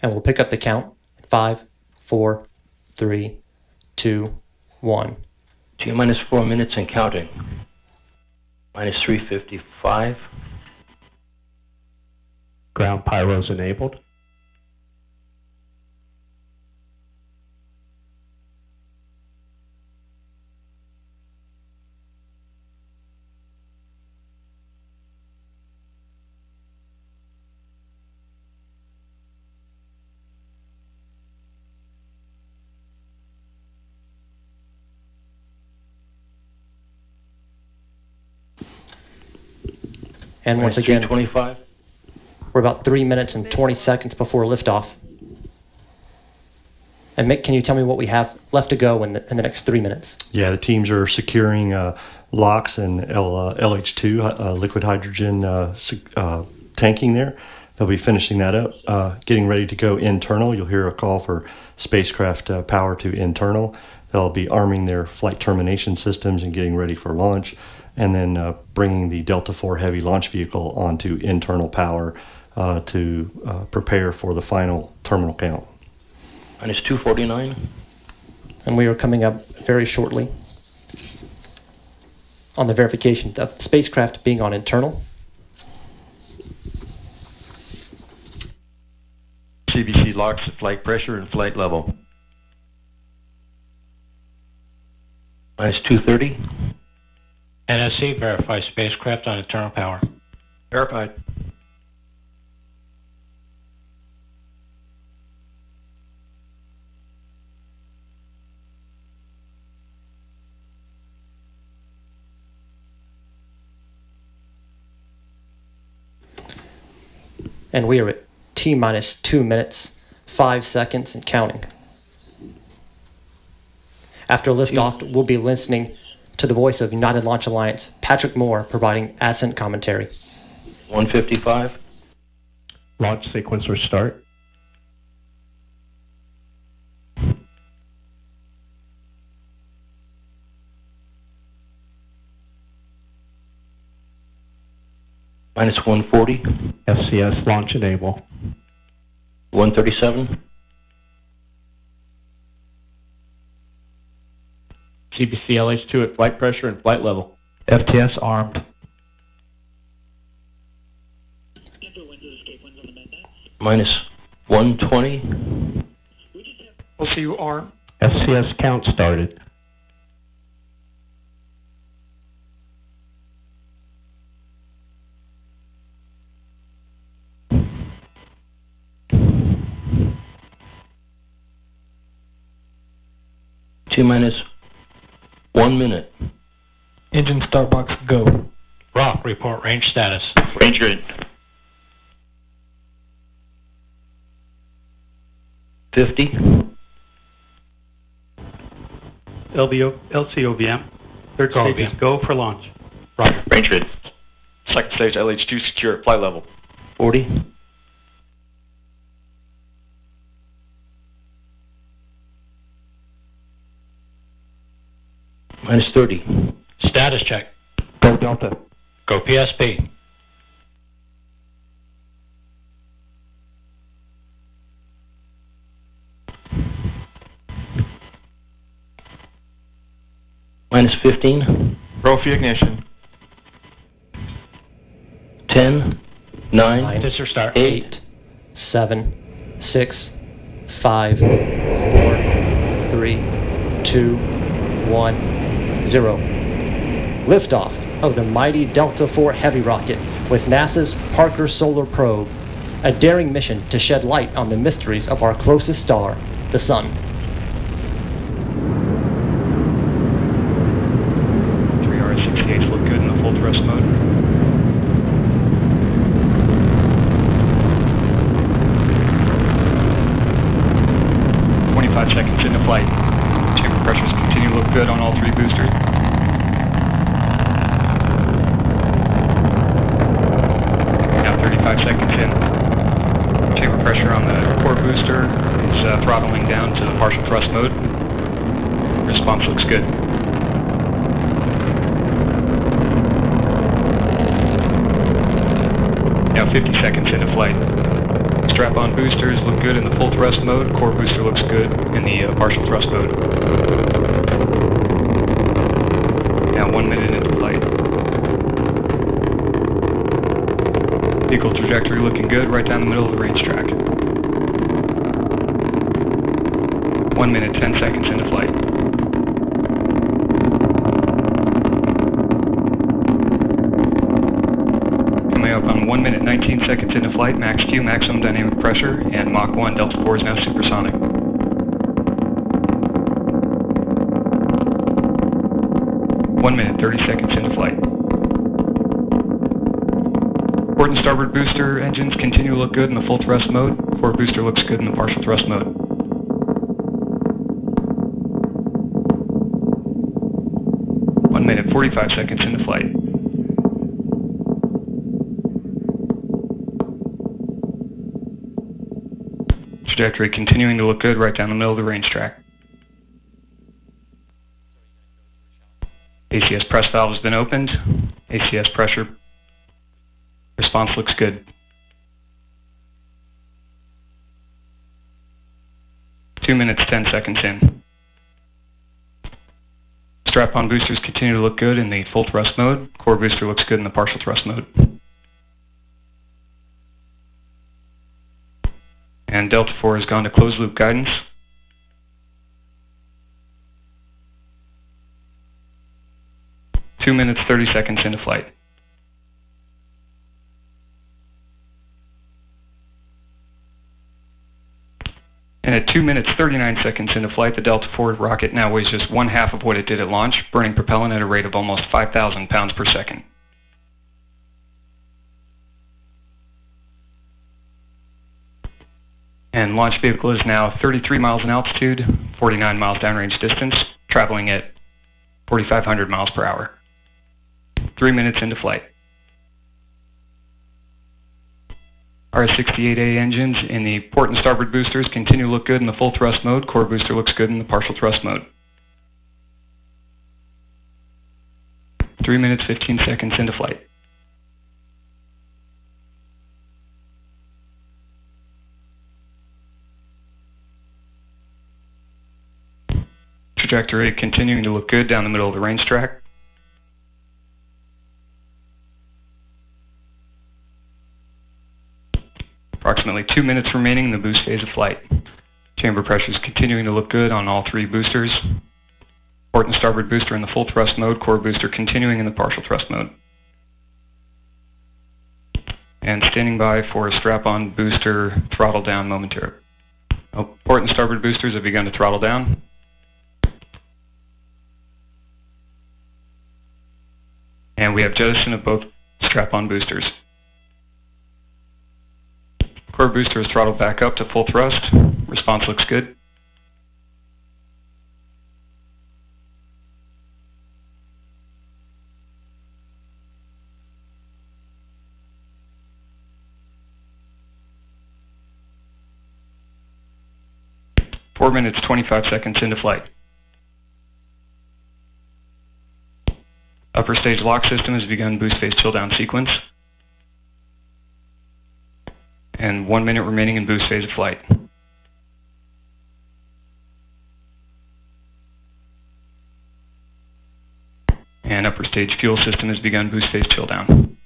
and we'll pick up the count. 5, 4, 3, 2, 1. T-minus 4 minutes and counting. Minus 355. Ground pyros enabled. And once again, 25. we're about 3 minutes and 20 seconds before liftoff. And Mick, can you tell me what we have left to go in the next 3 minutes? Yeah, the teams are securing LOX and LH2, liquid hydrogen tanking there. They'll be finishing that up, getting ready to go internal. You'll hear a call for spacecraft power to internal. They'll be arming their flight termination systems and getting ready for launch, and then bringing the Delta IV Heavy launch vehicle onto internal power to prepare for the final terminal count. Minus 249. And we are coming up very shortly on the verification of the spacecraft being on internal. CBC locks at flight pressure and flight level. Minus 230. NSC verifies spacecraft on internal power. Verified. And we are at T-minus 2 minutes, 5 seconds, and counting. After liftoff, we'll be listening to the voice of United Launch Alliance, Patrick Moore, providing ascent commentary. 155. Launch sequencer start. Minus 140. FCS launch enable. 137. CBC LH2 at flight pressure and flight level. FTS armed. Minus 120. OCU FCS count started. T-minus 1 minute. Engine start box go. Rock, report range status. Range grid. 50. LCOVM. Third stage is go for launch. Roger. Range grid. Second stage LH2 secure at flight level. 40. Minus 30. Status check. Go Delta. Go PSP. Minus 15. Profi ignition. 10. 9. Disser start. 8, 7, 6, 5, 4, 3, 2, 1, 0. Liftoff of the mighty Delta IV Heavy rocket with NASA's Parker Solar Probe, a daring mission to shed light on the mysteries of our closest star, the Sun. 3R68 look good in the full thrust mode. Seconds into flight. Chamber pressures continue to look good on all 3 boosters. Now 35 seconds in. Chamber pressure on the core booster is throttling down to partial thrust mode. Response looks good. Now 50 seconds into flight. Strap-on boosters look good in the full thrust mode. Core booster looks good in the partial thrust mode. Now 1 minute into flight. Vehicle trajectory looking good right down the middle of the range track. 1 minute, 10 seconds into flight. Coming up on 1 minute, 19 seconds into flight, max Q, maximum dynamic pressure, and Mach 1, Delta 4 is now supersonic. One minute, 30 seconds into flight. Port and starboard booster engines continue to look good in the full thrust mode. Core booster looks good in the partial thrust mode. 1 minute, 45 seconds into flight. Trajectory continuing to look good right down the middle of the range track. ACS press valve has been opened. ACS pressure response looks good. 2 minutes, 10 seconds in. Strap-on boosters continue to look good in the full thrust mode. Core booster looks good in the partial thrust mode. And Delta 4 has gone to closed loop guidance. Two minutes, 30 seconds into flight. And at 2 minutes, 39 seconds into flight, the Delta 4 rocket now weighs just 1/2 of what it did at launch, burning propellant at a rate of almost 5,000 pounds per second. And launch vehicle is now 33 miles in altitude, 49 miles downrange distance, traveling at 4,500 miles per hour. 3 minutes into flight. RS-68A engines in the port and starboard boosters continue to look good in the full thrust mode. Core booster looks good in the partial thrust mode. 3 minutes, 15 seconds into flight. Trajectory continuing to look good down the middle of the range track. Approximately 2 minutes remaining in the boost phase of flight. Chamber pressures continuing to look good on all three boosters. Port and starboard booster in the full thrust mode. Core booster continuing in the partial thrust mode. And standing by for a strap-on booster throttle down momentarily. Port and starboard boosters have begun to throttle down. And we have jettison of both strap-on boosters. Core booster is throttled back up to full thrust. Response looks good. Four minutes, 25 seconds into flight. Upper stage lock system has begun boost phase chill down sequence. And 1 minute remaining in boost phase of flight. And upper stage fuel system has begun boost phase chill down.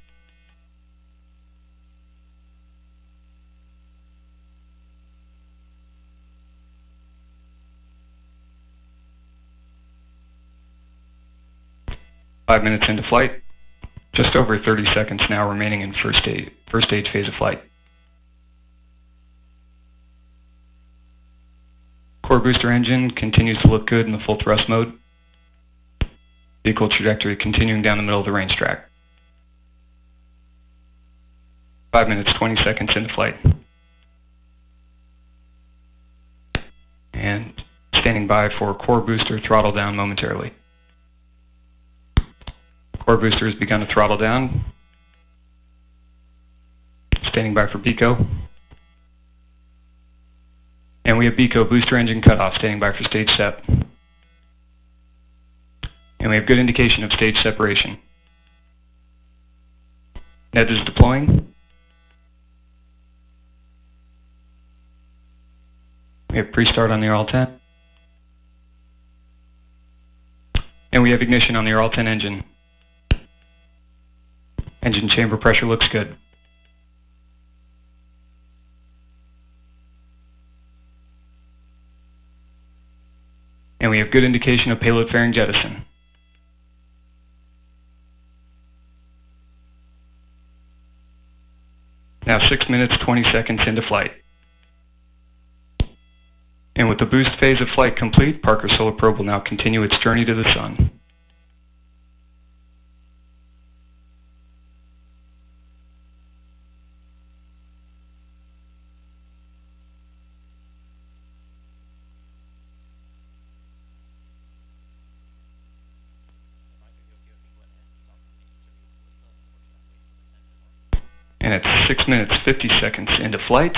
Five minutes into flight. Just over 30 seconds now remaining in first stage phase of flight. Core booster engine continues to look good in the full thrust mode. Vehicle trajectory continuing down the middle of the range track. 5 minutes, 20 seconds into flight. And standing by for core booster throttle down momentarily. Core booster has begun to throttle down. Standing by for BECO. And we have BECO booster engine cutoff, standing by for stage sep. And we have good indication of stage separation. NED is deploying. We have pre-start on the RL-10. And we have ignition on the RL-10 engine. Engine chamber pressure looks good. And we have good indication of payload fairing jettison. Now 6 minutes, 20 seconds into flight. And with the boost phase of flight complete, Parker Solar Probe will now continue its journey to the Sun. And it's 6 minutes, 50 seconds into flight.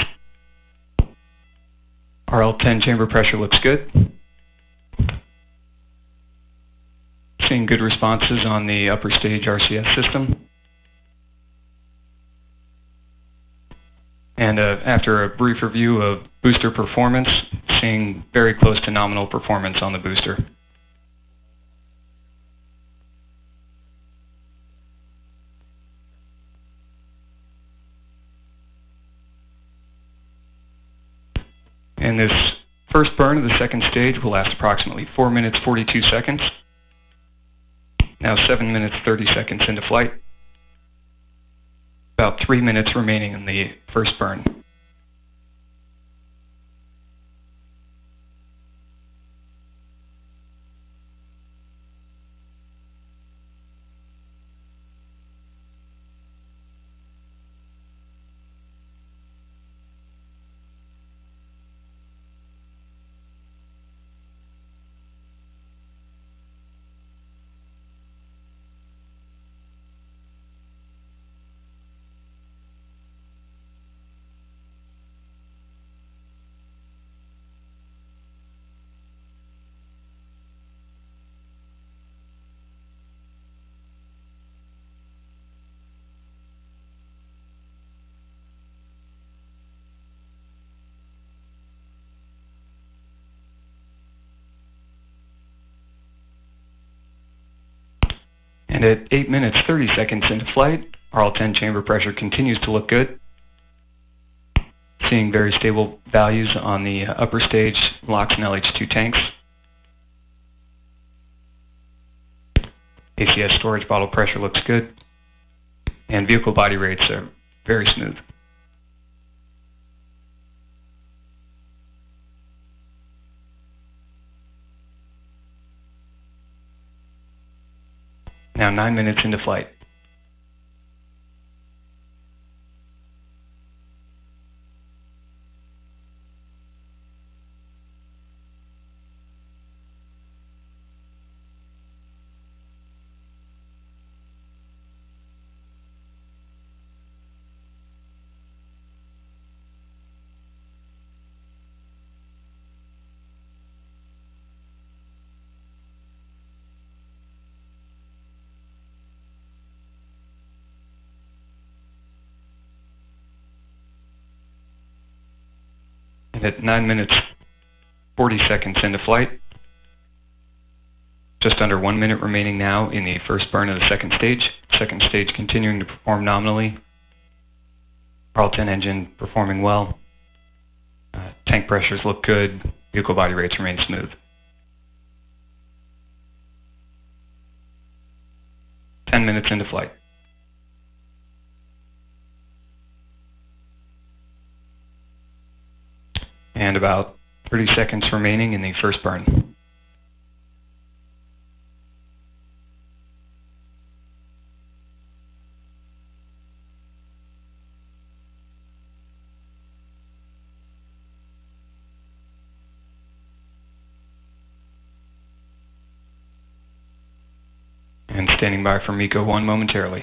RL-10 chamber pressure looks good. Seeing good responses on the upper stage RCS system. And after a brief review of booster performance, seeing very close to nominal performance on the booster. And this first burn of the second stage will last approximately 4 minutes 42 seconds. Now 7 minutes 30 seconds into flight. About 3 minutes remaining in the first burn. And at 8 minutes 30 seconds into flight, RL-10 chamber pressure continues to look good. Seeing very stable values on the upper stage LOX and LH2 tanks. ACS storage bottle pressure looks good. And vehicle body rates are very smooth. Now 9 minutes into flight. And at 9 minutes 40 seconds into flight, just under 1 minute remaining now in the first burn of the second stage. Second stage continuing to perform nominally. RL-10 engine performing well. Tank pressures look good. Vehicle body rates remain smooth. 10 minutes into flight. And about 30 seconds remaining in the first burn. And standing by for MECO 1 momentarily.